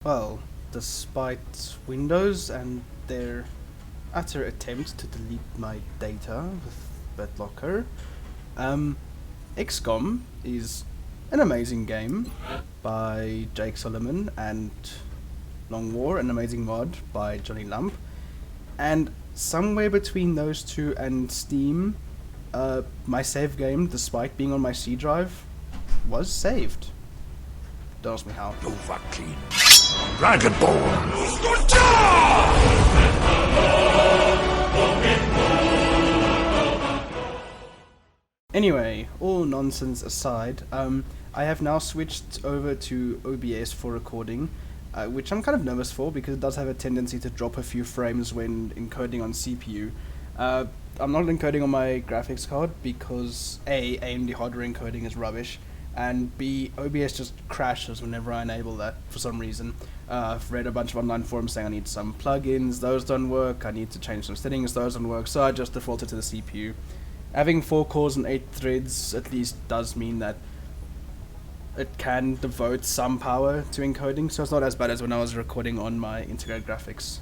Well, despite Windows and their utter attempt to delete my data with BitLocker, XCOM is an amazing game by Jake Solomon and Long War, an amazing mod by Johnny Lump, and somewhere between those two and Steam, my save game, despite being on my C drive, was saved. Don't ask me how. Overclean. Dragonborn! Anyway, all nonsense aside, I have now switched over to OBS for recording, which I'm kind of nervous for because it does have a tendency to drop a few frames when encoding on CPU. I'm not encoding on my graphics card because A, AMD hardware encoding is rubbish, and B, OBS just crashes whenever I enable that for some reason. I've read a bunch of online forums saying I need some plugins, those don't work, I need to change some settings, those don't work, so I just defaulted to the CPU. Having 4 cores and 8 threads at least does mean that it can devote some power to encoding, so it's not as bad as when I was recording on my integrated graphics.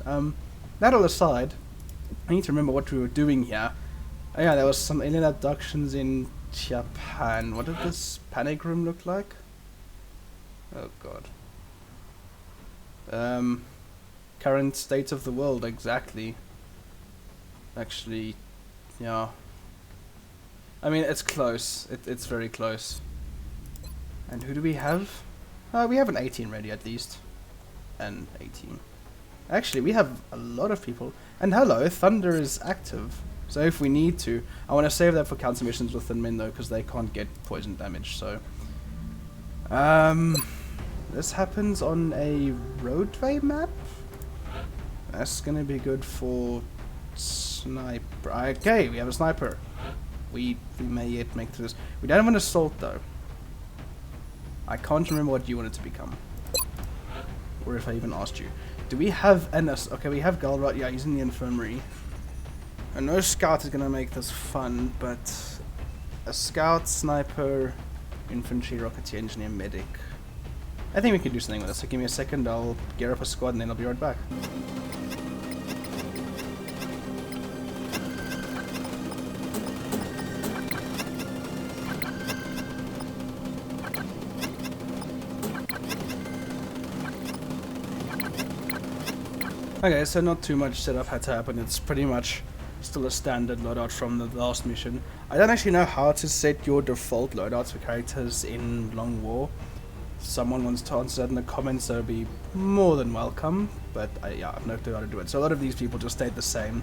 That all aside, I need to remember what we were doing here. Oh yeah, there was some alien abductions in Japan. What did this panic room look like? Oh god. Current state of the world, exactly. Actually, yeah. I mean, it's close. It's very close. And who do we have? We have an 18 ready at least. An 18. Actually, we have a lot of people. And hello, Thunder is active. So if we need to, I want to save that for counter missions with Thin Men though, because they can't get poison damage. So, this happens on a roadway map. That's gonna be good for sniper. Okay, we have a sniper. We may yet make through this. We don't have an assault though. I can't remember what you wanted to become, or if I even asked you. Do we have an okay? We have Galrod. Yeah, he's in the infirmary. I know scout is gonna make this fun, but a scout, sniper, infantry, rocketeer, engineer, medic. I think we can do something with this. So give me a second. I'll gear up a squad and then I'll be right back. Okay, so not too much setup had to happen. It's pretty much still a standard loadout from the last mission. I don't actually know how to set your default loadouts for characters in Long War. If someone wants to answer that in the comments, so it'd be more than welcome. But yeah, I've no clue how to do it. So a lot of these people just stayed the same.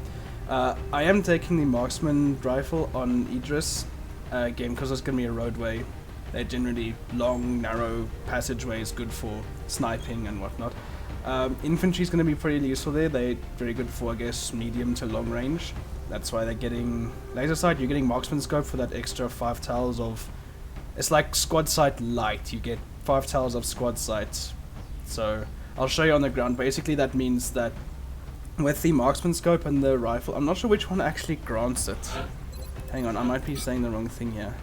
I am taking the marksman rifle on Idris game because it's going to be a roadway. They're generally long, narrow passageways, good for sniping and whatnot. Infantry is going to be pretty useful there. They're very good for, I guess, medium to long range. That's why they're getting laser sight. You're getting marksman scope for that extra 5 tiles of... It's like squad sight light. You get 5 tiles of squad sight. So I'll show you on the ground. Basically that means that with the marksman scope and the rifle, I'm not sure which one actually grants it. Hang on, I might be saying the wrong thing here.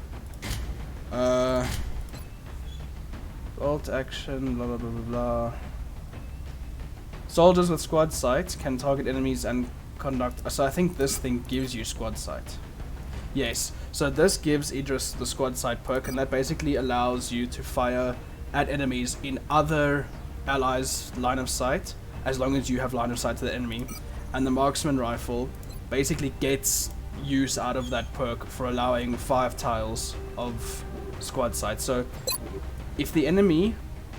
Alt action, blah blah blah blah blah. Soldiers with squad sight can target enemies and conduct... So I think this thing gives you squad sight. Yes, so this gives Idris the squad sight perk, and that basically allows you to fire at enemies in other allies' line of sight, as long as you have line of sight to the enemy. And the marksman rifle basically gets use out of that perk for allowing 5 tiles of squad sight. So if the enemy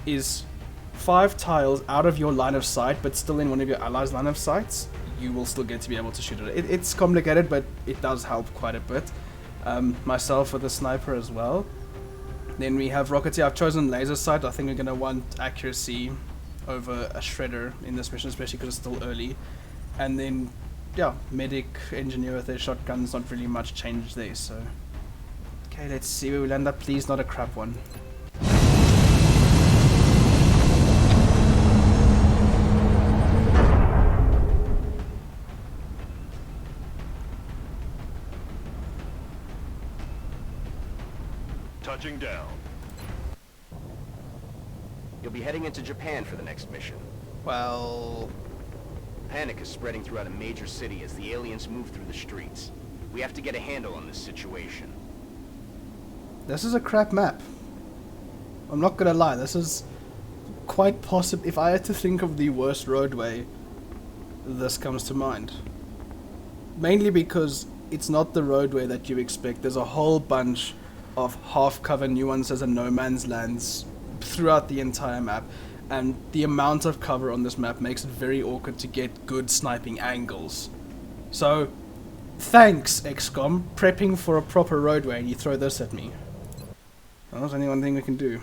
is 5 tiles out of your line of sight, but still in one of your allies' line of sights, you will still get to be able to shoot it. It's complicated, but it does help quite a bit. Myself with a sniper as well. Then we have rocketeer. I've chosen laser sight. I think we're going to want accuracy over a shredder in this mission, especially because it's still early. And then, yeah, medic, engineer with their shotguns, not really much change there, so... Okay, let's see where we'll end up. Please, not a crap one. Touching down. Your You'll be heading into Japan for the next mission. Well... Panic is spreading throughout a major city as the aliens move through the streets. We have to get a handle on this situation. This is a crap map. I'm not gonna lie, this is quite possible. If I had to think of the worst roadway, this comes to mind. Mainly because it's not the roadway that you expect. There's a whole bunch of half-cover nuances and no man's lands throughout the entire map, and the amount of cover on this map makes it very awkward to get good sniping angles. So, thanks XCOM, prepping for a proper roadway, and you throw this at me. Well, there's only one thing we can do.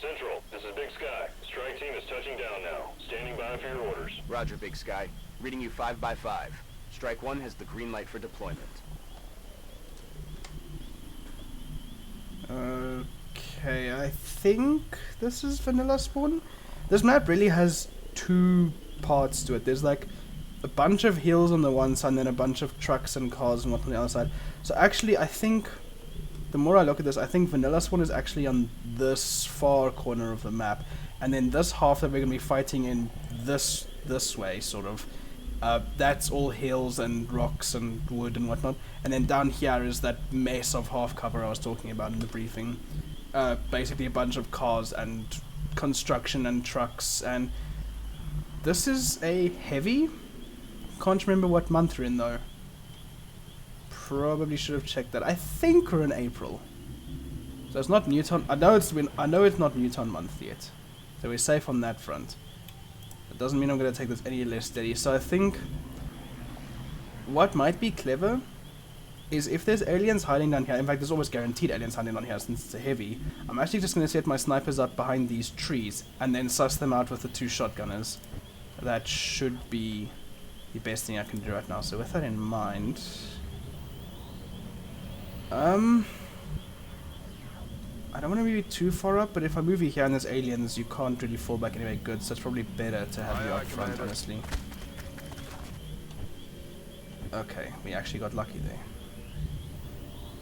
Central, this is Big Sky. Strike team is touching down now. Standing by for your orders. Roger, Big Sky. Reading you 5 by 5. Strike 1 has the green light for deployment. Okay, I think this is vanilla spawn. This map really has two parts to it. There's like a bunch of hills on the one side and then a bunch of trucks and cars and whatnot on the other side. So actually I think, the more I look at this, I think vanilla spawn is actually on this far corner of the map. And then this half that we're going to be fighting in this way, sort of. That's all hills and rocks and wood and whatnot. And then down here is that mess of half cover I was talking about in the briefing. Basically a bunch of cars and construction and trucks. And this is a heavy. Can't remember what month we're in though. Probably should have checked that. I think we're in April. So it's not Newton. I know it's not Newton month yet. So we're safe on that front. It doesn't mean I'm going to take this any less steady. So I think what might be clever is if there's aliens hiding down here. In fact, there's almost guaranteed aliens hiding down here since it's a heavy. I'm actually just going to set my snipers up behind these trees and then suss them out with the 2 shotgunners. That should be the best thing I can do right now. So with that in mind, I don't want to move you too far up, but if I move you here and there's aliens, you can't really fall back anyway good, so it's probably better to have you up front, honestly. Okay, we actually got lucky there.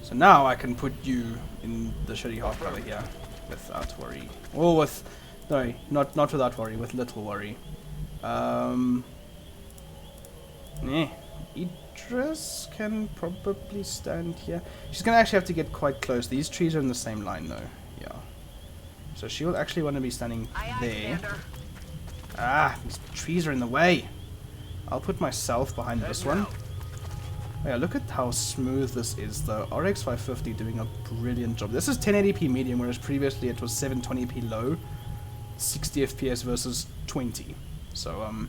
So now I can put you in the shitty half cover here, without worry. Or with, no, not without worry, with little worry. Idris can probably stand here. She's gonna actually have to get quite close. These trees are in the same line though. Yeah. So she will actually want to be standing there. Ah, these trees are in the way. I'll put myself behind this one. Oh yeah, look at how smooth this is though. RX 550 doing a brilliant job. This is 1080p medium, whereas previously it was 720p low, 60 FPS versus 20. So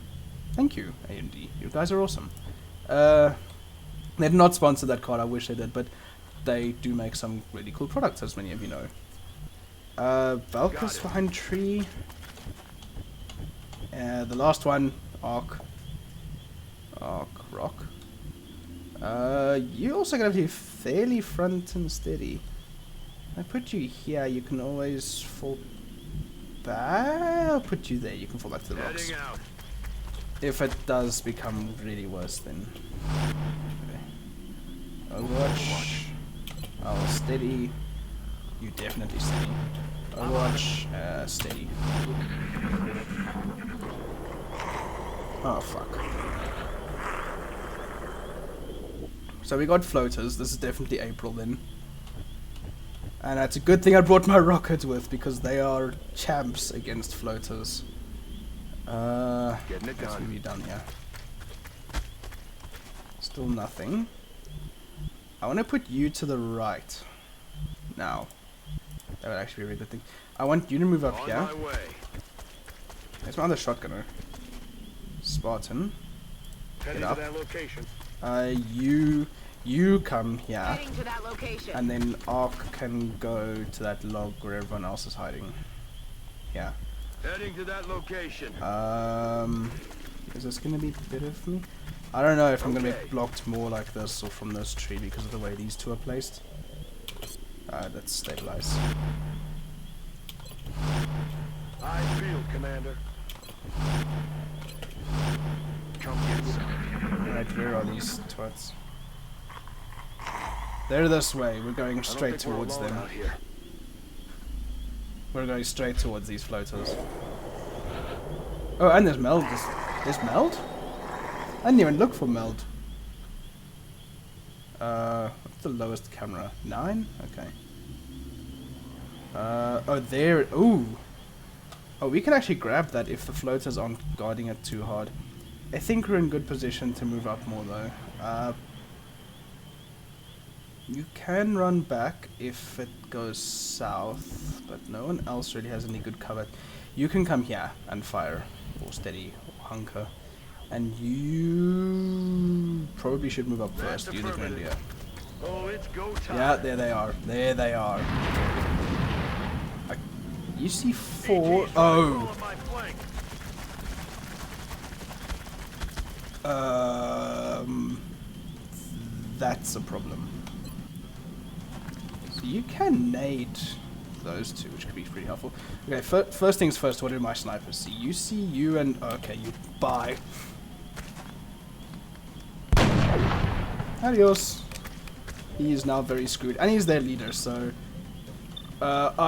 thank you AMD. You guys are awesome. They did not sponsor that card, I wish they did, but they do make some really cool products, as many of you know. Valkus behind tree. The last one, Arc Rock. You're also going to be fairly front and steady. I put you here, you can always fall back. I'll put you there, you can fall back to the rocks. If it does become really worse, then okay. Overwatch. I'll steady. You definitely steady. Overwatch. Steady. Oh fuck. So we got floaters. This is definitely April then. And it's a good thing I brought my rockets with because they are champs against floaters. Getting it what's done. done here? Still nothing. I want to put you to the right. Now. That would actually be a really good thing. I want you to move up On here. my way. There's my other shotgunner. Spartan. Heading up. to that location. You come here. Heading to that location. And then Ark can go to that log where everyone else is hiding. Yeah. Heading to that location. Is this gonna be better for me? I don't know if I'm gonna Okay. be blocked more like this or from this tree because of the way these two are placed. Let's stabilize. I feel, Commander. Come get some. Alright, where are these twats? They're this way. We're going straight towards them. Out here. We're going straight towards these floaters. Oh, and there's meld. There's meld? I didn't even look for meld. What's the lowest camera? 9? Okay. Oh, there. Ooh. Oh, we can actually grab that if the floaters aren't guarding it too hard. I think we're in good position to move up more, though. You can run back if it goes south, but no one else really has any good cover. You can come here and fire, or steady, or hunker. And you probably should move up first. You're the grenadier. Oh, it's go time. Yeah, there they are. There they are. You see 4. Oh. That's a problem. So you can nade those two, which could be pretty helpful. Okay, first things first, what do my snipers see? You see you and... Okay, you bye. Adios. He is now very screwed. And he's their leader, so...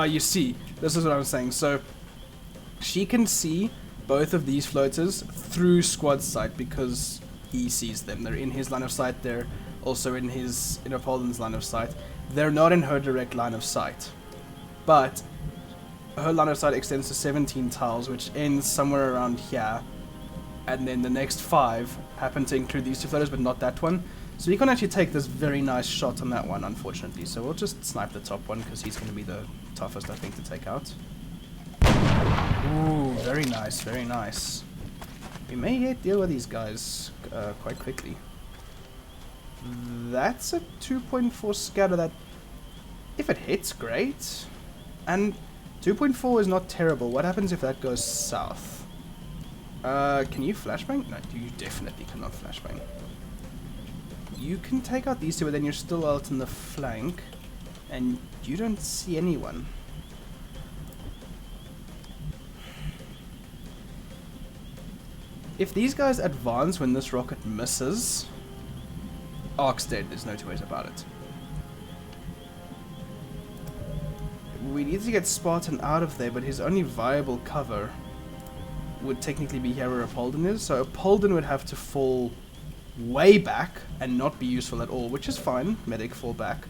you see, this is what I'm saying. So, she can see both of these floaters through squad sight because he sees them. They're in his line of sight. They're also in Paulden's line of sight. They're not in her direct line of sight. But her line of sight extends to 17 tiles, which ends somewhere around here. And then the next 5 happen to include these 2 floaters, but not that one. So you can actually take this very nice shot on that one, unfortunately. So we'll just snipe the top one, because he's going to be the toughest, I think, to take out. Ooh, very nice, very nice. We may yet deal with these guys quite quickly. That's a 2.4 scatter that, if it hits, great. And 2.4 is not terrible. What happens if that goes south? Can you flashbang? No, you definitely cannot flashbang. You can take out these 2, but then you're still out in the flank, and you don't see anyone. If these guys advance when this rocket misses, Ark's dead, there's no two ways about it. We need to get Spartan out of there, but his only viable cover would technically be here where Apolden is, so Apolden would have to fall way back and not be useful at all, which is fine. Medic, fall back.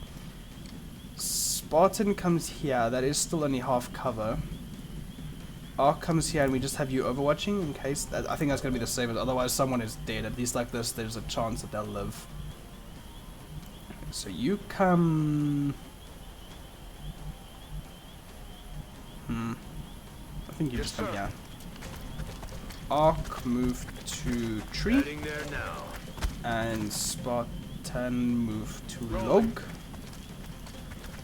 Spartan comes here, that is still only half cover. Ark comes here and we just have you overwatching in case. I think that's going to be the safest, otherwise someone is dead. At least like this, there's a chance that they'll live. So you come... I think you just come here. Ark move to tree. Heading there now. And Spartan move to log.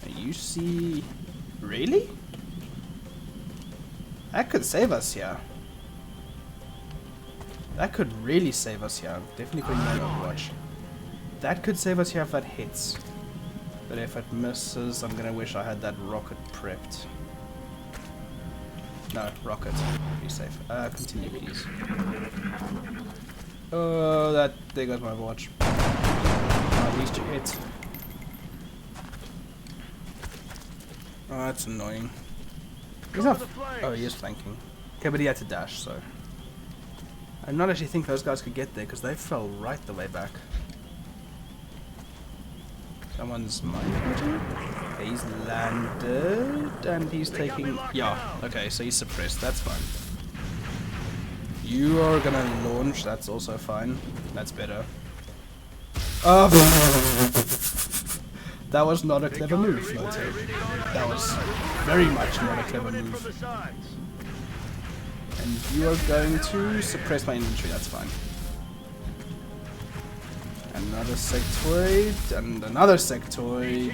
And you see... Really? That could save us here. That could really save us here. I'm definitely putting that on overwatch. That could save us here if that hits. But if it misses, I'm gonna wish I had that rocket prepped. No, rocket. Be safe. Continue, please. Oh, there goes my overwatch. At least you hit. Oh, that's annoying. He's not. Oh, he is flanking. Okay, but he had to dash, so. I don't actually think those guys could get there because they fell right the way back. Someone's mining. He's landed and he's taking. Yeah, okay, so he's suppressed. That's fine. You are gonna launch. That's also fine. That's better. That was not a clever move, Floater. That was very much not a clever move. And you are going to suppress my inventory, that's fine. Another sectoid, and another sectoid.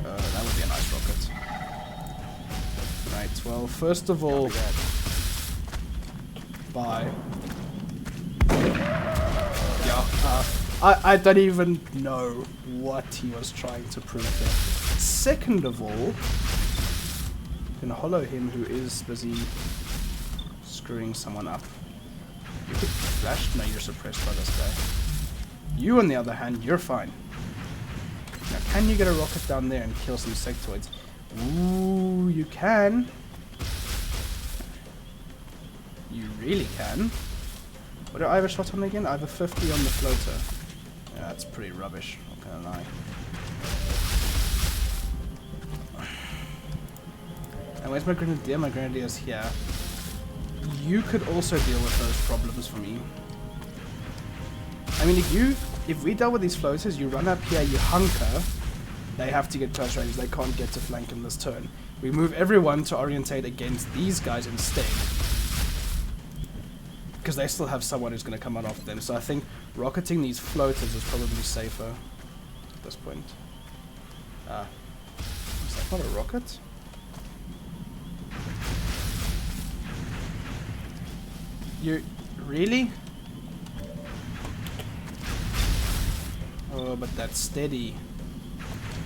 That would be a nice rocket. Right, well, first of all... Bye. Yeah, I don't even know what he was trying to prove there. Second of all, I'm gonna hollow him who is busy screwing someone up. You could flash? No, you're suppressed by this guy. You, on the other hand, you're fine. Now, can you get a rocket down there and kill some sectoids? Ooh, you can. You really can. What do I have a shot on again? I have a 50 on the floater. Yeah, that's pretty rubbish, not gonna lie. And where's my grenadier? My grenadier's here. You could also deal with those problems for me. I mean, if we dealt with these floaters, you run up here, you hunker, they have to get close range, they can't get to flank in this turn. We move everyone to orientate against these guys instead. Because they still have someone who's going to come out after them. So I think rocketing these floaters is probably safer at this point. Is that not a rocket? You really? Oh, but that's steady.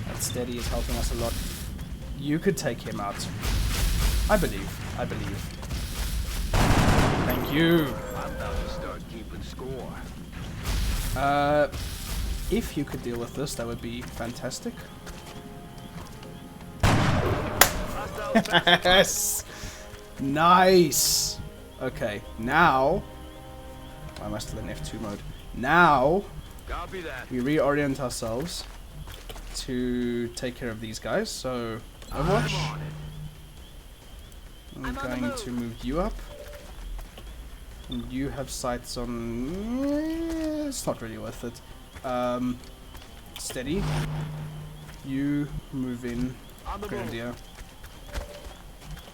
That steady is helping us a lot. You could take him out. I believe. I believe. Thank you. I'm about to start keeping score. If you could deal with this, that would be fantastic. Yes! Nice! Okay, now... Why am I still in F2 mode? Now, Copy that. we reorient ourselves to take care of these guys. So, overwatch. I'm going to move you up. And you have sights on... It's not really worth it. Steady. You move in. Grenadier.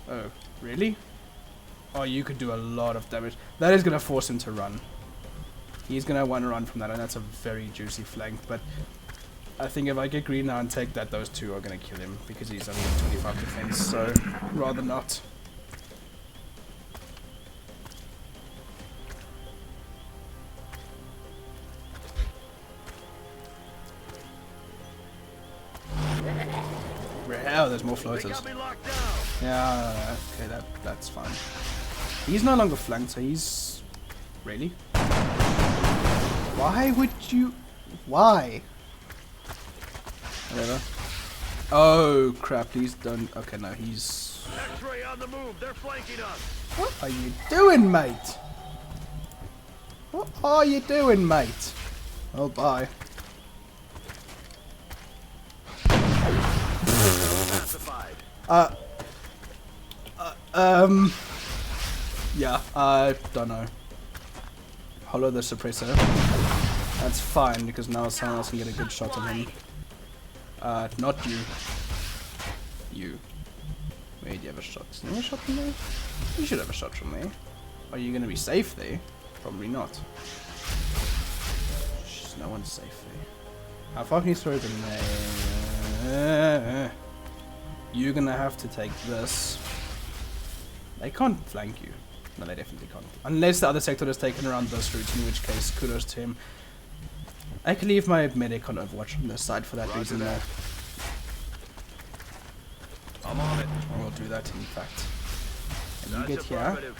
Oh, really? Oh, you could do a lot of damage. That is going to force him to run. He's going to want to run from that, and that's a very juicy flank. But I think if I get green now and take that, those two are going to kill him. Because he's only at 25 defense, so rather not. Oh, there's more floaters. Yeah, okay, that's fine. He's no longer flanked, so he's... Really? Why would you... Why? Whatever. Oh, crap, please don't... Okay, no, he's... X-ray on the move. They're flanking us. What are you doing, mate? What are you doing, mate? Oh, bye. Yeah, I don't know. Hollow the suppressor. That's fine, because now someone else can get a good shot on him. Not you. You. Wait, do you have a shot? Do you have a shot from there? You should have a shot from there. Are you gonna be safe there? Probably not. Shh, no one's safe there. How far can you throw them there? You're gonna have to take this. They can't flank you. No, they definitely can't. Unless the other sector is taken around this route, in which case, kudos to him. I can leave my medic on Overwatch on this side for that reason there. I'm on it. I will do that, in fact. And you get here.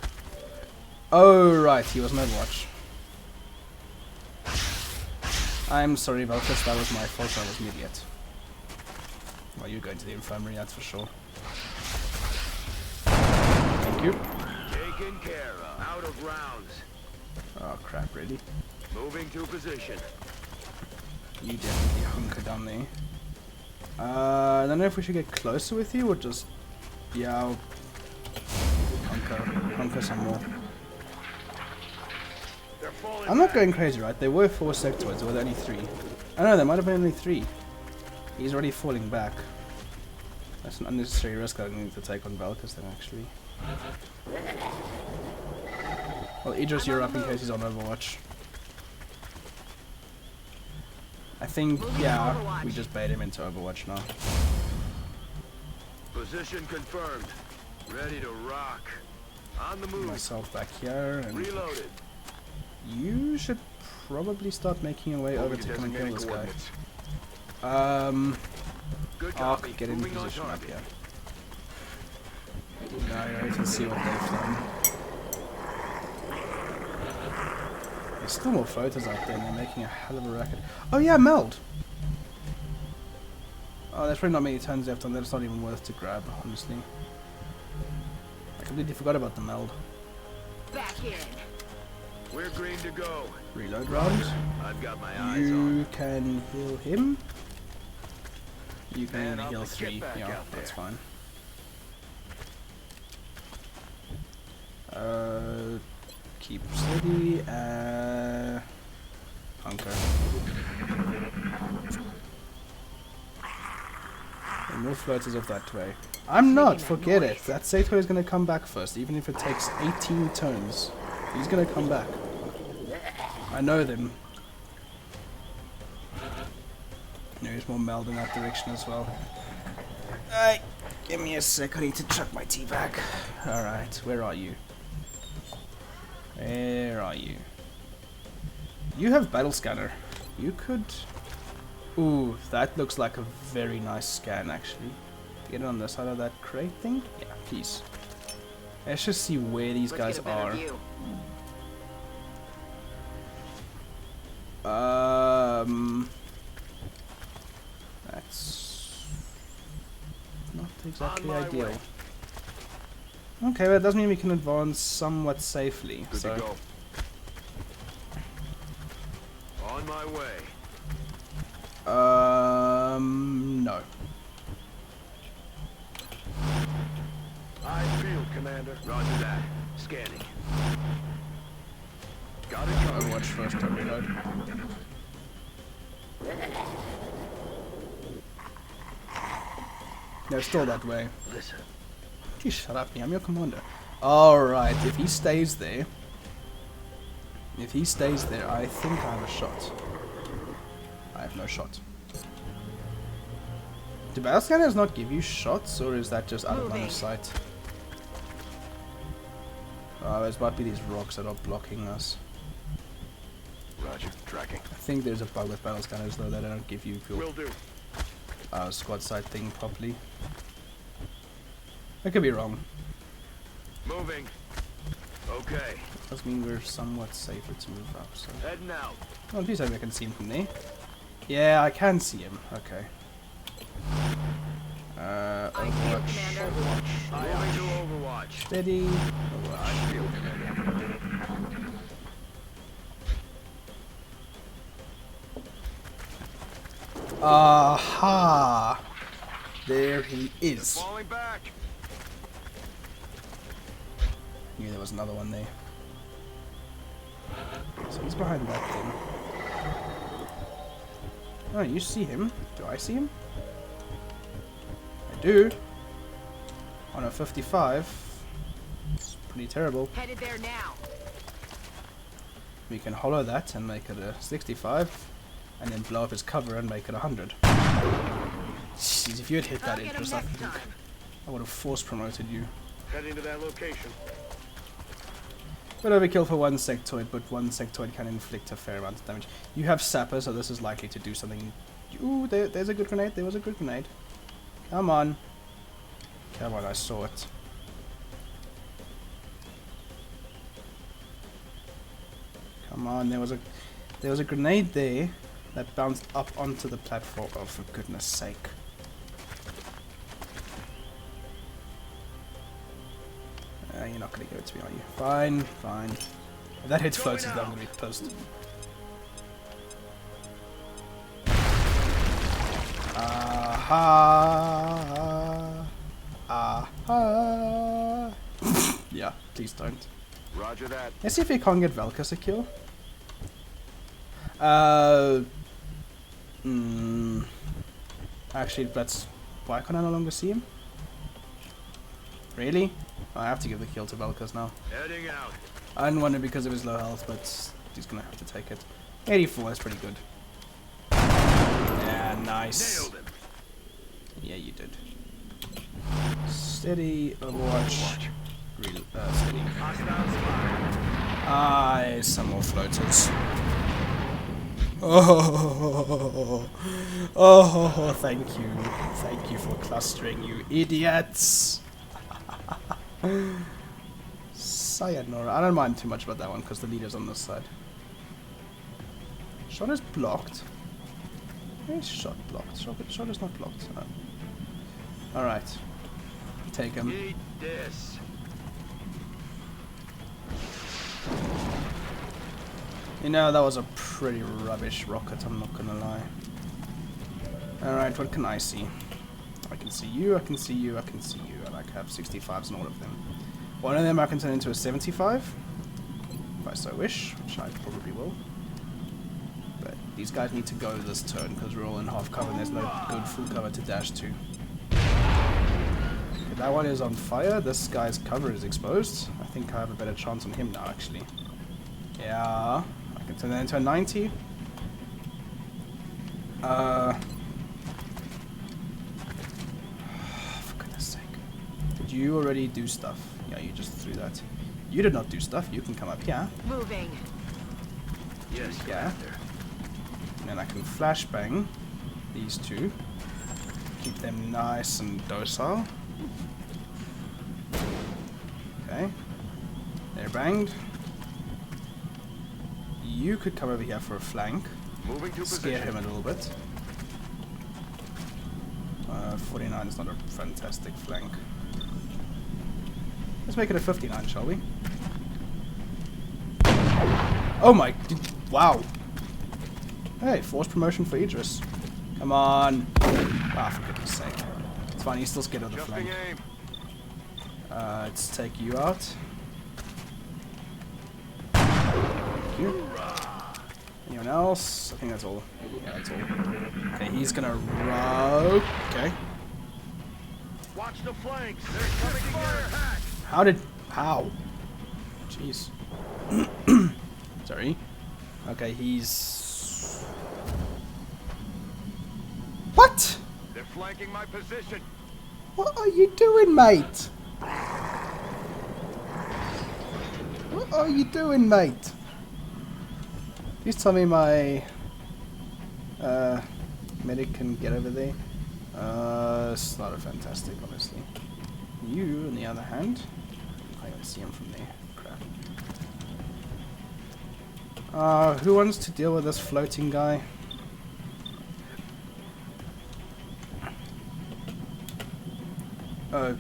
Oh, right, he was on Overwatch. I'm sorry, Valkus, that was my fault, I was an idiot. Well, you're going to the infirmary, that's for sure. Thank you. Taken care of. Out of rounds. Oh crap, really? Moving to position. You definitely hunker down there. I don't know if we should get closer with you or just... Yeah, I'll hunker some more. I'm not going crazy, right? There were 4 sectoids, or were there only 3? I don't know, there might have been only 3. He's already falling back. That's an unnecessary risk I need to take on Valkus then, actually. Well, Idris, you're up in case he's on Overwatch. I think, yeah, we just bait him into Overwatch now. Position confirmed. Ready to rock. On the move. Myself back here, and Reloaded. you should probably start making your way over to come and kill this guy. Good Arc, copy. get in Moving on position up target. here. Evaluate and see what they've done. There's still more floaters out there and they're making a hell of a racket. Oh yeah, meld! Oh, there's probably not many turns left on that. It's not even worth to grab, honestly. I completely forgot about the meld. Back in. We're green to go. Reload round. I've got my eyes on. You can heal him. You can Man, heal I'll 3. get back Yeah, out that's there. fine. Keep steady. Hunker. Move floaters off that way. I'm not, forget it. That Sectoid is going to come back first, even if it takes 18 turns. He's going to come back. I know them. There's more meld in that direction as well. Alright, give me a sec, I need to chuck my tea back. Alright, where are you? Where are you? You have battle scanner. You could... Ooh, that looks like a very nice scan, actually. Get it on the side of that crate thing? Yeah, please. Let's just see where these guys are. That's not exactly ideal. Okay, but that does mean we can advance somewhat safely. Good so to go. On my way. No. I feel, Commander. Roger that. Scanning. Got it covered. Overwatch first, don't reload. They're still that way. Listen. You shut up, me. I'm your commander. Alright, if he stays there... I think I have a shot. I have no shot. Do battle scanners not give you shots, or is that just out of line of sight? Oh, there's about to be these rocks that are blocking us. Roger. Tracking. I think there's a bug with battle scanners though, that they don't give you Will your do. squad side thing properly. I could be wrong. Moving. Okay. Does mean we're somewhat safer to move up, so... Heading out. Oh, please hope I can see him from there. Yeah, I can see him. Okay. Overwatch. Moving to Overwatch. Steady. I Overwatch. feel, Commander. Aha! There he is. Falling back. Knew there was another one there. So he's behind that thing. Oh, you see him? Do I see him? I do. On a 55. It's pretty terrible. Headed there now. We can hollow that and make it a 65. And then blow up his cover and make it 100. Jeez, if you had hit that I'll get interest, him I next think time. I would have force promoted you. Heading to that location. But overkill for one sectoid, but one sectoid can inflict a fair amount of damage. You have sapper, so this is likely to do something. Ooh, there's a good grenade. There was a good grenade. Come on. Come on, I saw it. Come on, there was a grenade there that bounced up onto the platform. Oh, for goodness sake. You're not going to give it to me, are you? Fine, fine. If that hits floaters, then I'm going to be pissed. Aha! Aha! Yeah, please don't. Roger that. Let's see if we can't get Velka secure. Actually, let's... Why can I no longer see him? Really? I have to give the kill to Velkas now. Heading out. I didn't want it because of his low health, but he's gonna have to take it. 84, that's pretty good. Yeah, nice. Nailed him. Yeah, you did. Steady, Overwatch. Steady. Ah, some more floaters. Oh, thank you. Thank you for clustering, you idiots. Sayonara. I don't mind too much about that one because the leader's on this side. Shot is blocked. Where is shot blocked? Shot is not blocked. Oh. Alright. Take him. Eat this. You know, that was a pretty rubbish rocket, I'm not gonna lie. Alright, what can I see? I can see you, I can see you, I can see you. I like have 65s in all of them. One of them I can turn into a 75. If I so wish, which I probably will. But these guys need to go this turn because we're all in half cover and there's no good full cover to dash to. Okay, that one is on fire. This guy's cover is exposed. I think I have a better chance on him now, actually. Yeah, I can turn that into a 90. For goodness sake. Did you already do stuff? Yeah, you just threw that. You did not do stuff. You can come up here. Moving. Yes, Yeah. And then I can flashbang these two. Keep them nice and docile. Okay. They're banged. You could come over here for a flank. Moving to Scare position. him a little bit. 49 is not a fantastic flank. Let's make it a 59, shall we? Oh my... Wow. Hey, forced promotion for Idris. Come on. Ah, for goodness sake. It's fine, he's still scared of the Adjusting flank. aim. Let's take you out. Thank you. Anyone else? I think that's all. Yeah, that's all. Okay, he's gonna row. Okay. Watch the flanks. They're coming fire. How? Jeez. Sorry. Okay, he's... What? They're flanking my position. What are you doing, mate? What are you doing, mate? Please tell me my medic can get over there. It's not a fantastic, honestly. You, on the other hand, I can't see him from there. Crap. Who wants to deal with this floating guy?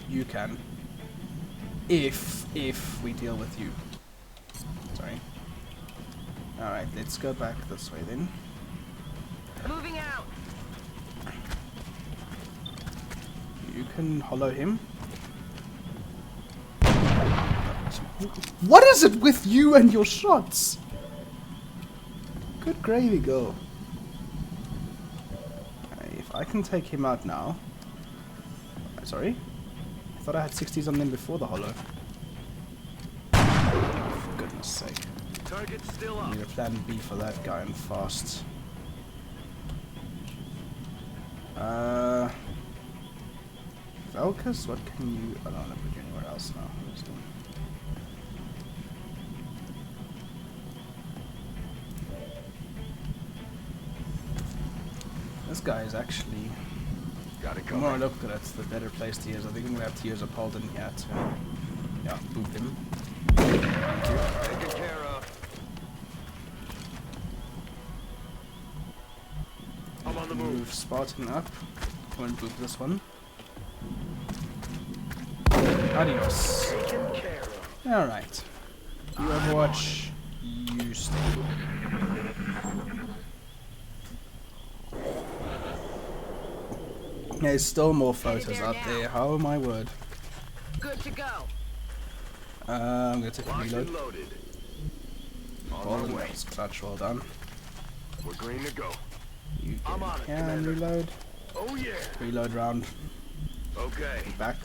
You can. If we deal with you. Sorry. Alright, let's go back this way then. Moving out. You can hollow him. What is it with you and your shots? Good gravy, go. If I can take him out now. Sorry? I thought I had 60s on them before the hollow. For goodness sake. Target's still I up. need a plan B for that guy and fast. Velkus, what can you... I don't want to put you anywhere else now. Honestly. This guy is actually... Got it The more I coming. look at it, the better placed he is. I think I'm going to have to use a Paul in here to... Yeah, boot him. Taken care of. I'm on the move. Move Spartan up. Won't boot this one. Adios. Taken care of. Alright. You overwatch. You stay. There's still more floaters out there. Oh my word. Good to go. I'm gonna take a Locked reload. and loaded. On Well our done, way. that was clutch, well done. We're green to go. You I'm on it, can Commander. reload. Oh yeah. Reload round. Okay. Back.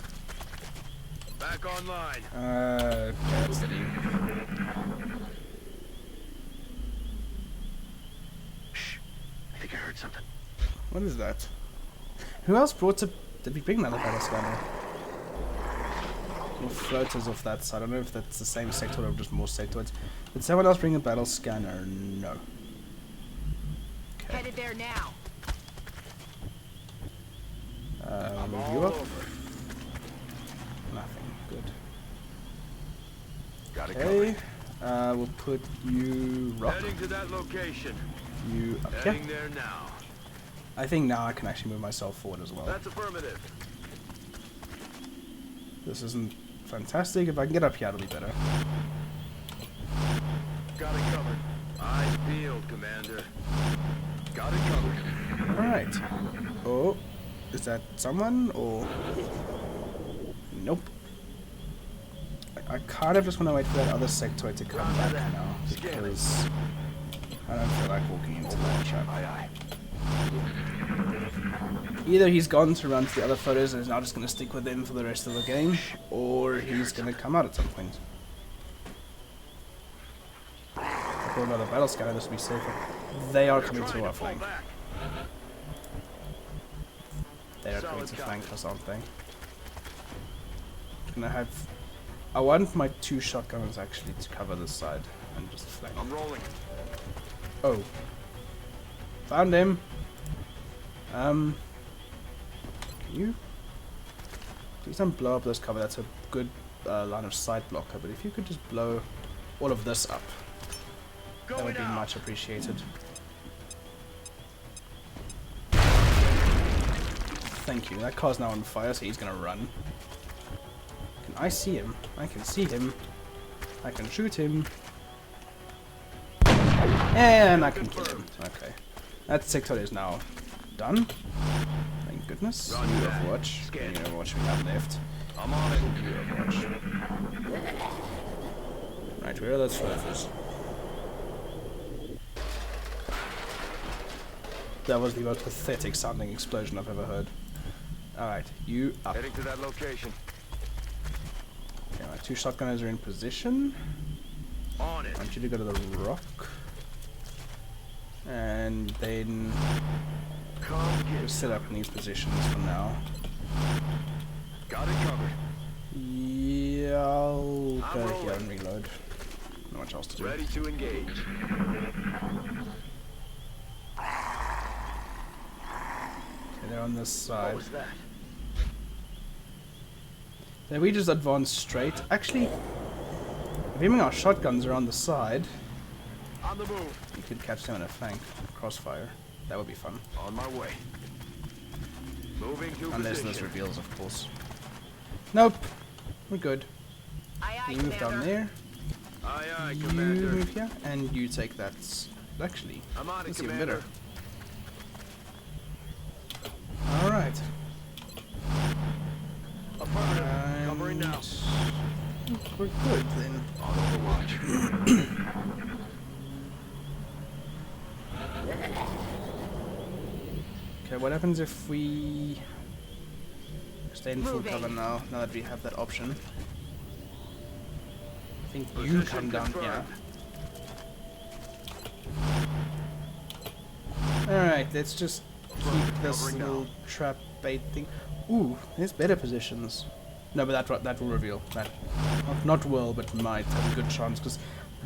Back online. That's the deal. Shh. I think I heard something. What is that? Who else brought a... Did we bring another battle scanner? More floaters off that side. I don't know if that's the same sectoid or just more sectoids. Did someone else bring a battle scanner? No. Okay. Headed there now. I'm Move all you up. over. Nothing. Good. Got it Okay. covered. We'll put you rock. Heading to that location. You up here. There now. I think now I can actually move myself forward as well. That's affirmative. This isn't fantastic. If I can get up here, it'll be better. Got it covered. Eyes peeled, Commander. Got it covered. Alright. Oh, is that someone or... Nope. I kind of just want to wait for that other sectoid to come back now, because I don't feel like walking into that trap. Either he's gone to run to the other photos and is now just going to stick with them for the rest of the game, or he's going to come out at some point. I thought another battle scanner, this would be safer. They are coming to our flank. They are coming to flank us, aren't they? I'm gonna have... I want my 2 shotgunners actually to cover this side and just flank. I'm rolling. Oh. Found him. Can you? Please don't blow up this cover. That's a good line of sight blocker. But if you could just blow all of this up, that would be much appreciated. Thank you. That car's now on fire, so he's gonna run. Can I see him? I can see him. I can shoot him. And I can kill him. Okay. That sectoid is now done. Thank goodness. New overwatch. New overwatch we have left. I'm on it. New overwatch. Right, where are those floaters? That was the most pathetic sounding explosion I've ever heard. Alright, you up. Heading to that location. Okay, my 2 shotgunners are in position. On it. I want you to go to the rock. And then just set up in these positions for now. Got it covered. Yeah, I'll go here and reload. Not much else to do. Ready to engage. Okay, they're on this side. What was that? Then we just advance straight. Actually, if aiming our shotguns are on the side, On the move. you could catch them in a flank crossfire. That would be fun. On my way. Moving to Unless position. this reveals, of course. Nope. We're good. Aye, aye, You move down Commander. there. Aye, aye, You Commander. move here. And you take that. Actually, I'm on it, that's even Commander. better. Alright. Affirmative. Covering now. We're good then. On overwatch. Okay, what happens if we stay in full Moving. cover now that we have that option? I think you Position come down here. confirmed. Alright, let's just keep this Covering little now. trap bait thing. Ooh, there's better positions. No, but that will reveal. That not will, but might have a good chance, because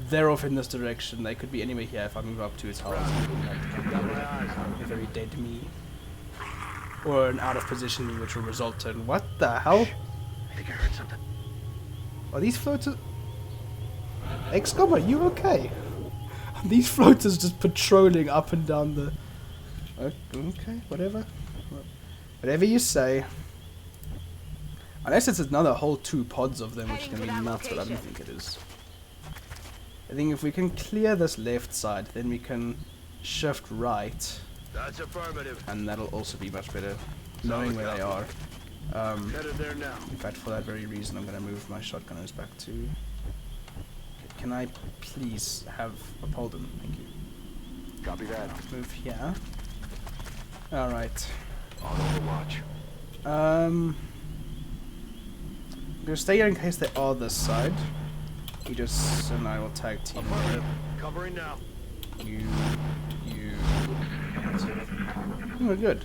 they're off in this direction. They could be anywhere here if I move up to its house. Got my eyes on A very dead me. Or an out of position me, which will result in... What the hell? I think I heard something. Are these floaters... XCOM, are you okay? These floaters just patrolling up and down the... Okay, whatever. Whatever you say. Unless it's another whole 2 pods of them, which is Heading going to to be that nuts, but I don't location. think it is. I think if we can clear this left side, then we can shift right, That's affirmative. and that'll also be much better, knowing where they are. Headed there now. In fact, for that very reason, I'm going to move my shotgunners back to... Can I please have a Polden? Thank you. Copy that. Move here. Alright. On overwatch. I'm gonna stay here in case they are this side. You just and I will tag team Affirmative. there. Covering now. You. Oh, good.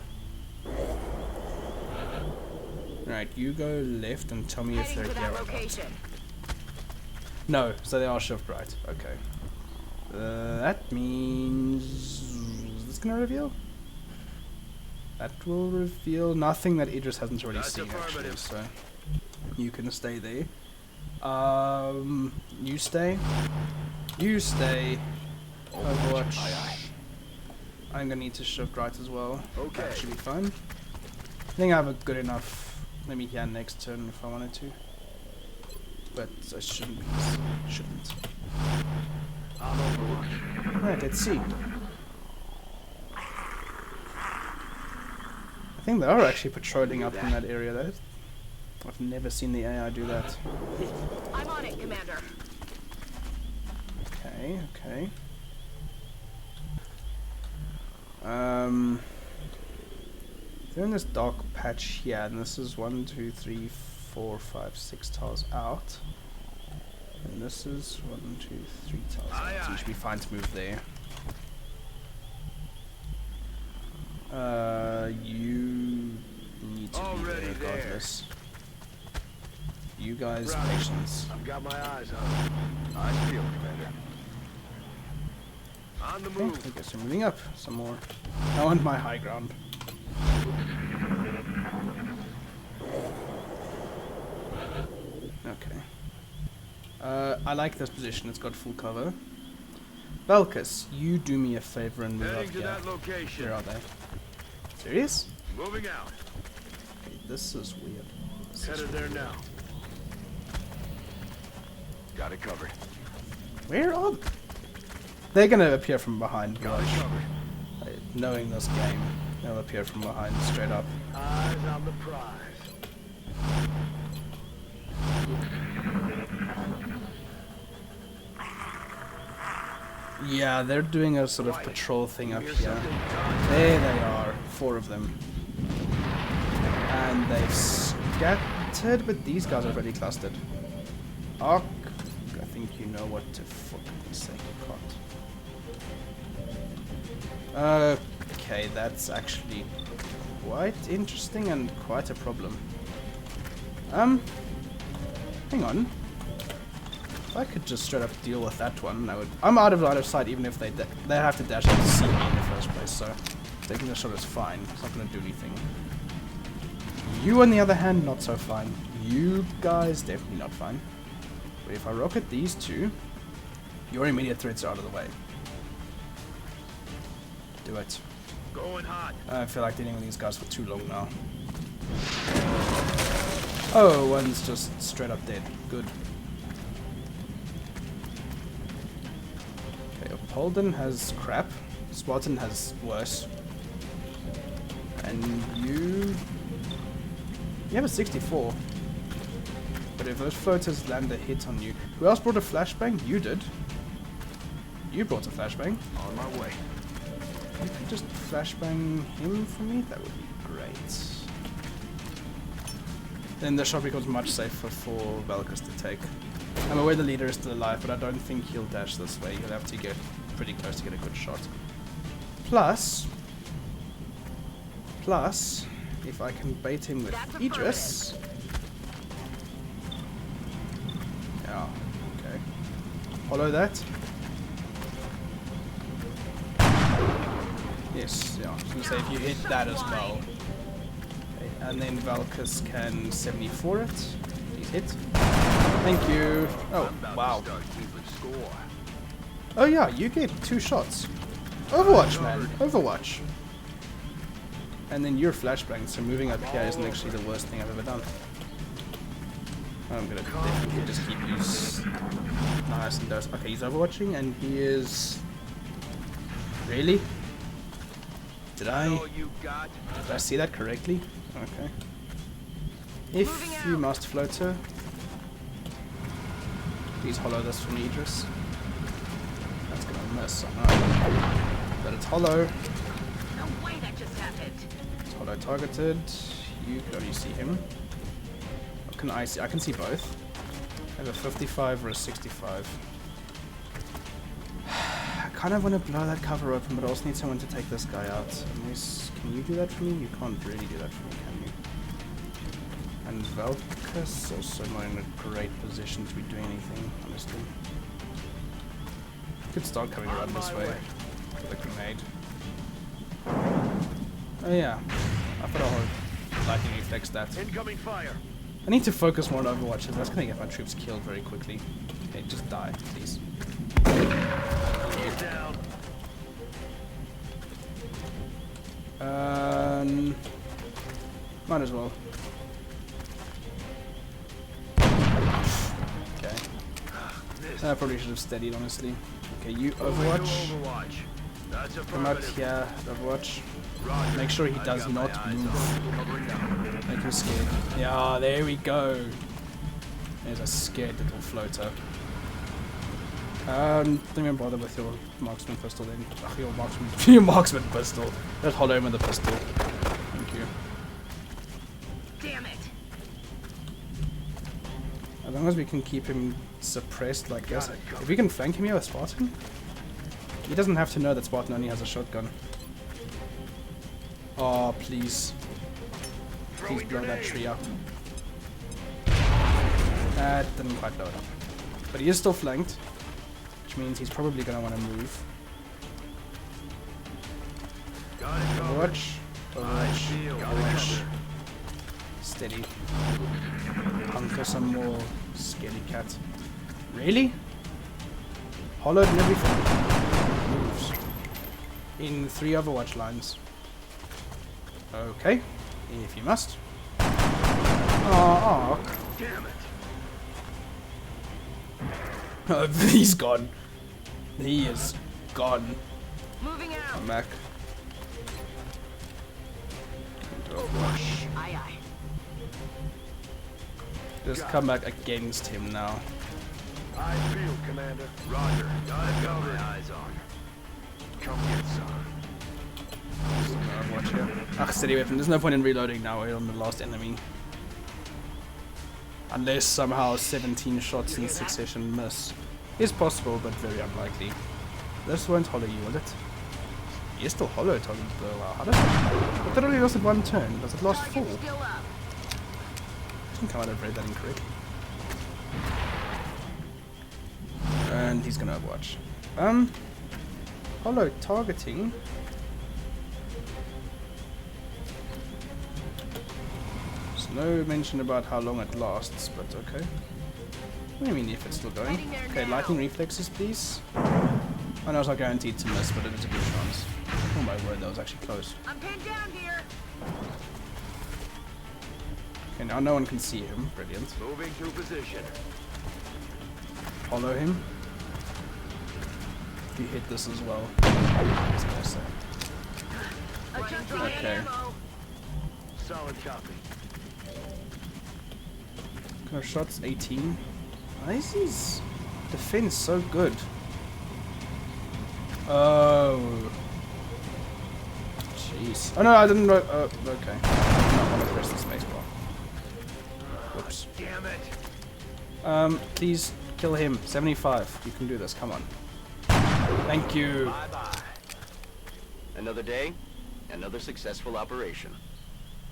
Right, you go left and tell me if Heading they're to here that or not. location. No, so they are shift right. Okay. That means... Is this gonna reveal? That will reveal nothing that Idris hasn't already That's seen, actually, affirmative. so... You can stay there. You stay. You stay. Overwatch. I'm gonna need to shift right as well. Okay. That should be fine. I think I have a good enough. Maybe here next turn if I wanted to. But I shouldn't. I'm overwatch. Right, let's see. I think they are actually patrolling up in that area. That I've never seen the AI do that. I'm on it, Commander. Okay, okay. They're in this dark patch here, and this is 1, 2, 3, 4, 5, 6 tiles out. And this is 1, 2, 3 tiles out. So you should be fine to move there. You need to be there regardless. You guys, patience. I've got my eyes on it. I feel, Commander. On the Okay, move. I guess we're moving up some more. I want my high ground. Okay. I like this position. It's got full cover. Valkus, you do me a favor and move up Heading to here. that location. Where are they? Serious? Moving out. Okay, this is weird. Headed there now. Got it covered. Where are they? They're gonna appear from behind. Got it Watch. covered. Knowing this game, they'll appear from behind straight up. Eyes on the prize. Yeah, they're doing a sort of patrol thing up here. There they are, 4 of them. And they've scattered, but these guys are already clustered. Ark, I think you know what to fucking say, you can't. Okay, that's actually quite interesting and quite a problem. Hang on. If I could just straight up deal with that one, I would. I'm out of line of sight even if they have to dash out to see me in the first place, so taking the shot is fine. It's not going to do anything. You, on the other hand, not so fine. You guys, definitely not fine. But if I rocket these two, your immediate threats are out of the way. Do it. Going hot. I feel like dealing with these guys for too long now. Oh, one's just straight up dead. Good. Okay, Polden has crap. Spartan has worse. And you have a 64. But if those floaters land a hit on you... Who else brought a flashbang? You did. You brought a flashbang. On my way. You could just flashbang him for me? That would be great. Then the shot becomes much safer for Valkus to take. I'm aware the leader is still alive, but I don't think he'll dash this way. He'll have to get pretty close to get a good shot. Plus, if I can bait him with Aegis... Yeah, okay. Follow that. Yes, yeah, I was going to say if you hit that as well. Okay, and then Valkus can 74 it. He's hit. Thank you. Oh, wow. Oh yeah, you get 2 shots. Overwatch, man. Overwatch. And then you're flashbang, so moving up here isn't actually the worst thing I've ever done. I'm gonna definitely just keep you nice and dose. Okay, he's overwatching and he is... Really? Did I see that correctly? Okay. If you must floater, please hollow this from Idris. That's gonna miss, I know. But it's hollow. No way that just happened. It's hollow targeted. You can only see him. What can I see? I can see both. I have a 55 or a 65. I kind of want to blow that cover open, but I also need someone to take this guy out. Unless, can you do that for me? You can't really do that for me, can you? And Valkus also not in a great position to be doing anything, honestly. Could start coming around this way with a grenade. Oh yeah, I thought I'll lightning reflex that. Incoming fire. I need to focus more on Overwatch, that's gonna get my troops killed very quickly. Okay, just die, please. He's down. Might as well. Okay. I probably should have steadied, honestly. Okay, you Overwatch. Overwatch. That's Come out affirmative. here, Overwatch. Roger. Make sure he I've does got my not eyes move. on. Covering now. Make him scared. Yeah, there we go. There's a scared little floater. Don't even bother with your marksman pistol then. Ugh, your marksman, your marksman pistol. Just hollow him with the pistol. Thank you. Damn it. As long as we can keep him suppressed like this. If we can flank him here with Spartan, he doesn't have to know that Spartan only has a shotgun. Oh, please. Please blow that tree up. That didn't quite blow it up. But he is still flanked, which means he's probably going to want to move. Got it covered. Overwatch. I Overwatch. feel Overwatch. Steady. Hunker some more. Scaredy cat. Really? Hollowed and everything. Moves. In 3 Overwatch lines. Okay. If you must. Oh, Damn it. oh. He's gone. He is gone. Moving out. Come back. Into Overwatch. Aye, aye. Just come back against him now. I feel, Commander. Roger. Got it covered. My eyes on. Come get some. Overwatch here. Ah, steady weapon. There's no point in reloading now. We're on the last enemy. Unless somehow 17 shots in succession miss. Is possible, but very unlikely. This won't hollow you, will it? You're still hollow, Tommy. Wow, how does it? But that only lasted 1 turn. Does it last 4? Target's still up. I think I might have read that incorrectly. And he's gonna Overwatch. Hollow targeting. There's no mention about how long it lasts, but okay. What do you mean if it's still going? Heading there Okay, now. lightning reflexes, please. I know it's not guaranteed to miss, but it is a good chance. Oh my word, that was actually close. I'm pinned down here. Okay, now no one can see him. Brilliant. Moving to position. Follow him. You hit this as well. I was gonna say. Adjusting Okay. ammo. Solid copy. Kind of shots 18. Why is his defense so good? Oh. Jeez. Oh no, I didn't know. Oh, okay. I don't want to press the spacebar. Whoops. Damn it. Please kill him. 75. You can do this. Come on. Thank you. Bye-bye. Another day, another successful operation.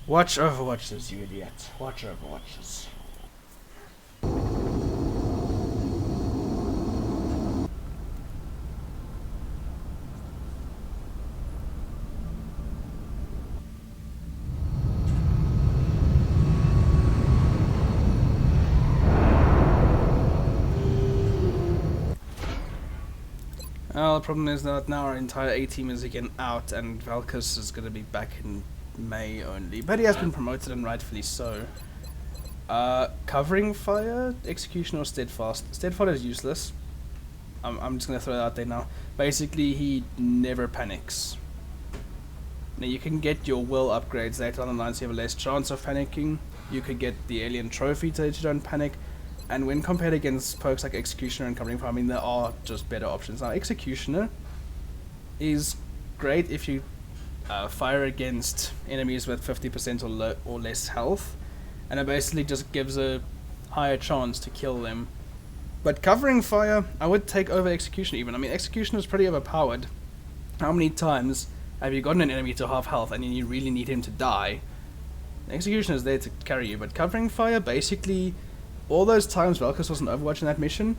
Watch Overwatches, you idiot. Watch Overwatches. Well, the problem is that now our entire A team is again out, and Valkus is going to be back in May only. But he has been promoted, and rightfully so. Covering fire, execution, or steadfast. Steadfast is useless. I'm just going to throw that out there now. Basically, he never panics. Now, you can get your will upgrades later on the line, so you have a less chance of panicking. You could get the alien trophy so that you don't panic. And when compared against perks like Executioner and Covering Fire, I mean, there are just better options. Now, Executioner is great if you fire against enemies with 50% or less health, and it basically just gives a higher chance to kill them. But Covering Fire, I would take over Executioner even. I mean, Executioner is pretty overpowered. How many times have you gotten an enemy to half health and you really need him to die? Executioner is there to carry you, but Covering Fire basically... all those times Valkus was in Overwatch in that mission,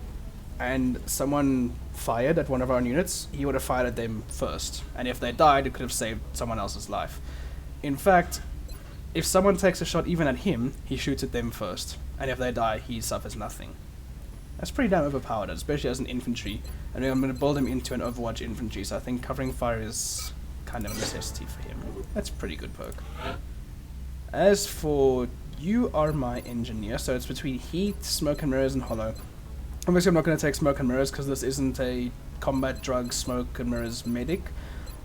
and someone fired at one of our units, he would have fired at them first. And if they died, it could have saved someone else's life. In fact, if someone takes a shot even at him, he shoots at them first. And if they die, he suffers nothing. That's pretty damn overpowered, especially as an infantry. And I'm going to build him into an Overwatch infantry, so I think Covering Fire is kind of a necessity for him. That's a pretty good perk. As for you are my engineer, so it's between heat, smoke and mirrors, and hollow. Obviously I'm not going to take smoke and mirrors because this isn't a combat drug smoke and mirrors medic.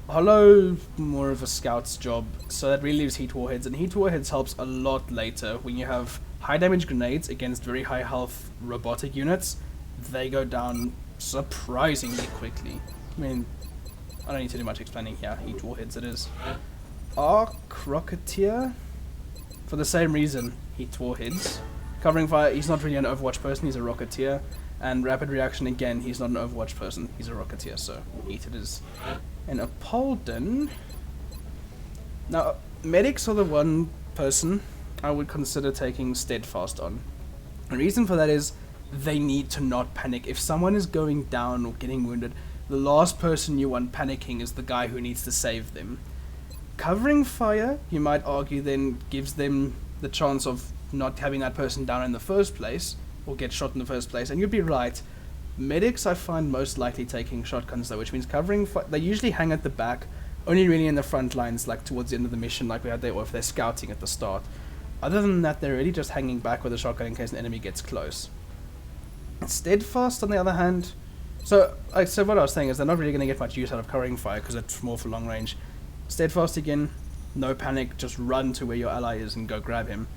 Hollow, more of a scout's job, so that really leaves heat warheads, and heat warheads helps a lot later when you have high damage grenades against very high health robotic units. They go down surprisingly quickly. I mean, I don't need to do much explaining here. Heat warheads it is. Arc Rocketeer, for the same reason, heat warheads. Covering fire, he's not really an Overwatch person, he's a Rocketeer. And rapid reaction, again, he's not an Overwatch person, he's a Rocketeer, so heat it is. And Apolden. Now, medics are the one person I would consider taking Steadfast on. The reason for that is they need to not panic. If someone is going down or getting wounded, the last person you want panicking is the guy who needs to save them. Covering fire, you might argue, then gives them the chance of not having that person down in the first place, or get shot in the first place, and you'd be right. Medics I find most likely taking shotguns though, which means covering fire, they usually hang at the back, only really in the front lines, like towards the end of the mission, like we had there, or if they're scouting at the start. Other than that, they're really just hanging back with a shotgun in case an enemy gets close. Steadfast, on the other hand, so what I was saying is they're not really going to get much use out of covering fire because it's more for long range. Steadfast again, no panic, just run to where your ally is and go grab him.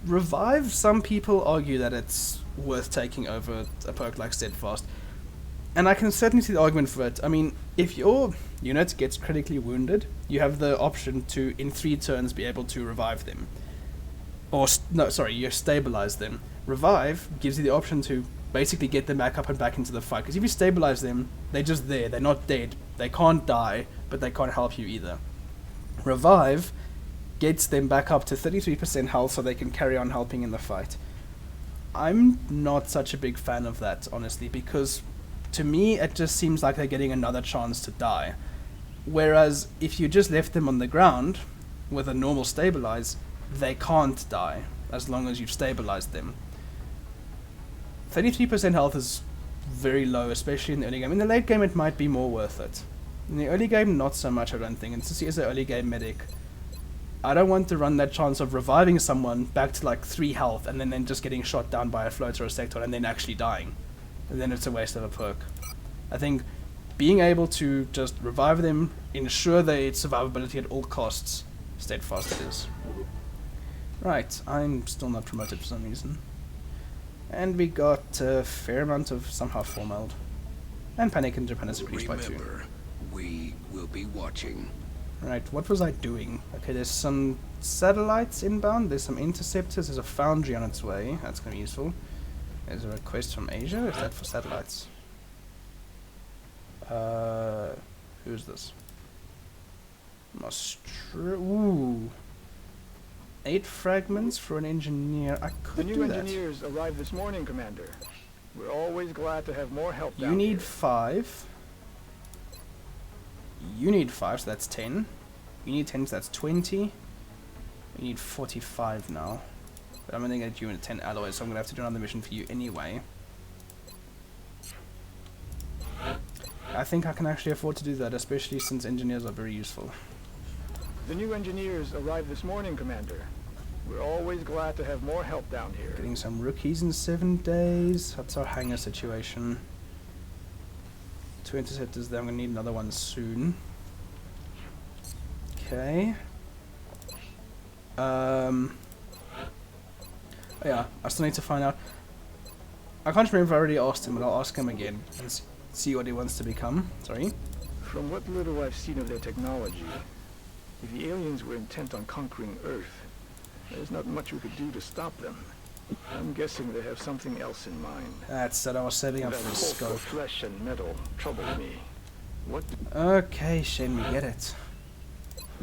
Revive, some people argue that it's worth taking over a perk like Steadfast, and I can certainly see the argument for it. I mean, if your unit gets critically wounded, you have the option to, in 3 turns, be able to revive them. Or, no, sorry, you stabilize them. Revive gives you the option to basically get them back up and back into the fight, because if you stabilize them, they're just there, they're not dead, they can't die, but they can't help you either. Revive gets them back up to 33% health so they can carry on helping in the fight. I'm not such a big fan of that, honestly, because to me it just seems like they're getting another chance to die. Whereas if you just left them on the ground with a normal stabilize, they can't die as long as you've stabilized them. 33% health is very low, especially in the early game. In the late game it might be more worth it. In the early game, not so much, I don't think. And since he is an early game medic, I don't want to run that chance of reviving someone back to like 3 health and then just getting shot down by a floater or sectoid and then actually dying. And then it's a waste of a perk. I think being able to just revive them, ensure their survivability at all costs, Steadfast it is. Right, I'm still not promoted for some reason. And we got a fair amount of somehow formaled. And panic and Japan is increased by 2. Remember, we will be watching. Right, what was I doing? Okay, there's some satellites inbound, there's some interceptors, there's a foundry on its way, that's going to be useful. There's a request from Asia, is that for satellites? Who's this? Ooh. 8 fragments for an engineer, I could do that. The new engineers arrived this morning, Commander. We're always glad to have more help down You need here. 5. You need 5, so that's 10. You need 10, so that's 20. You need 45 now. But I'm going to get you in 10 alloys, so I'm going to have to do another mission for you anyway. I think I can actually afford to do that, especially since engineers are very useful. The new engineers arrived this morning, Commander. We're always glad to have more help down here. Getting some rookies in 7 days. That's our hangar situation. 2 interceptors there, I'm going to need another one soon. Okay. Oh yeah, I still need to find out. I can't remember if I already asked him, but I'll ask him again and see what he wants to become. Sorry. From what little I've seen of their technology, if the aliens were intent on conquering Earth, there's not much we could do to stop them. I'm guessing they have something else in mind. That's that I was setting up That for the pulse scope. of flesh and metal troubles me. What? Okay, Shane, we get it.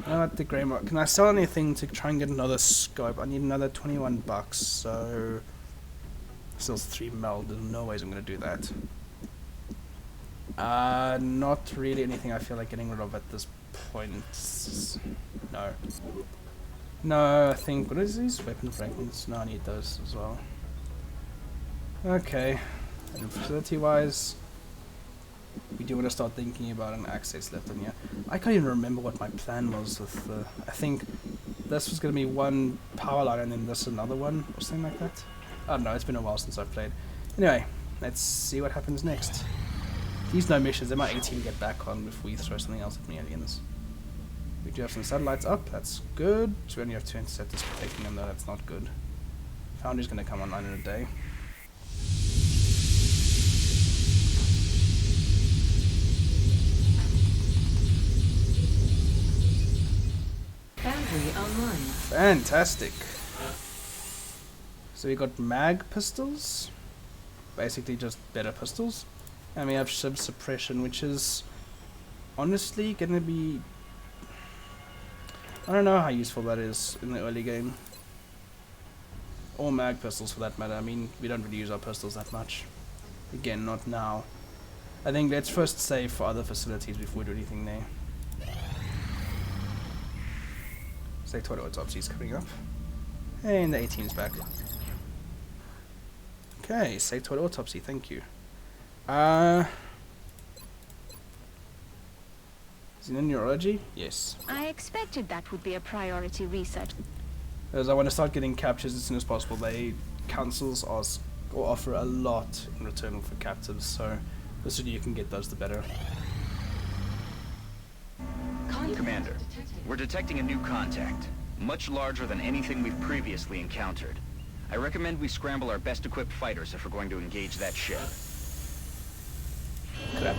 Now at the grey mark. Can I sell anything to try and get another scope? I need another 21 bucks, so still 3 mil. There's no ways I'm gonna do that. Not really anything I feel like getting rid of at this point. No. No, I think, what is these? Weapon fragments? No, I need those as well. Okay. And facility wise, we do want to start thinking about an access left in here. I can't even remember what my plan was with the... I think this was going to be one power line and then this another one, or something like that. I don't know, it's been a while since I've played. Anyway, let's see what happens next. These no missions, they might 18 get back on if we throw something else at me aliens. We do have some satellites up, that's good. So we only have 2 interceptors protecting them though, that's not good. Foundry's going to come online in a day. Foundry online. Fantastic. So we got mag pistols, basically just better pistols, and we have ship suppression, which is honestly gonna be, I don't know how useful that is in the early game, or mag pistols for that matter. I mean, we don't really use our pistols that much, again not now. I think let's first save for other facilities before we do anything there. Sectoid autopsy is coming up. And the 18's back. Okay, sectoid autopsy, thank you. Is it in neurology? Yes. I expected that would be a priority research. As I want to start getting captures as soon as possible. They councils ask or offer a lot in return for captives, so the sooner you can get those the better. Commander, we're detecting a new contact, much larger than anything we've previously encountered. I recommend we scramble our best equipped fighters if we're going to engage that ship. Crap.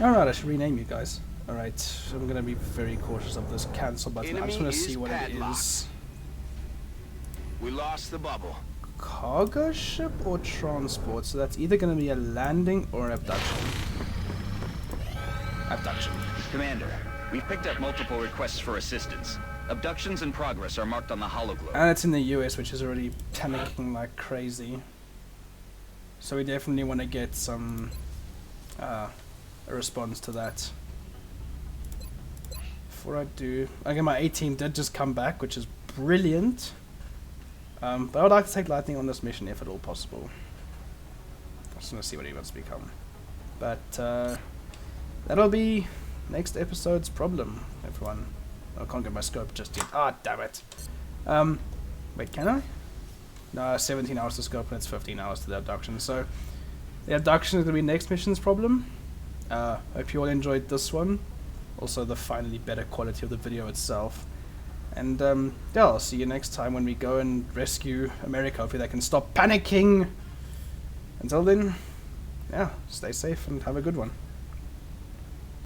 Alright, I should rename you guys. Alright, so I'm gonna be very cautious of this cancel button. I just want to see what it is. We lost the bubble. Cargo ship or transport? So that's either gonna be a landing or an abduction. Abduction. Commander, we've picked up multiple requests for assistance. Abductions in progress are marked on the hologlobe. And it's in the US, which is already panicking like crazy. So we definitely want to get some a response to that. Before I do, okay, my 18 did just come back, which is brilliant. But I would like to take lightning on this mission if at all possible. I just want to see what he wants to become. But that'll be next episode's problem, everyone. I can't get my scope just yet. Ah, damn it. Wait, can I? No, 17 hours to scope and it's 15 hours to the abduction. So, the abduction is going to be next mission's problem. Hope you all enjoyed this one. Also, the finally better quality of the video itself. And, yeah, I'll see you next time when we go and rescue America. Hopefully they can stop panicking. Until then, yeah, stay safe and have a good one.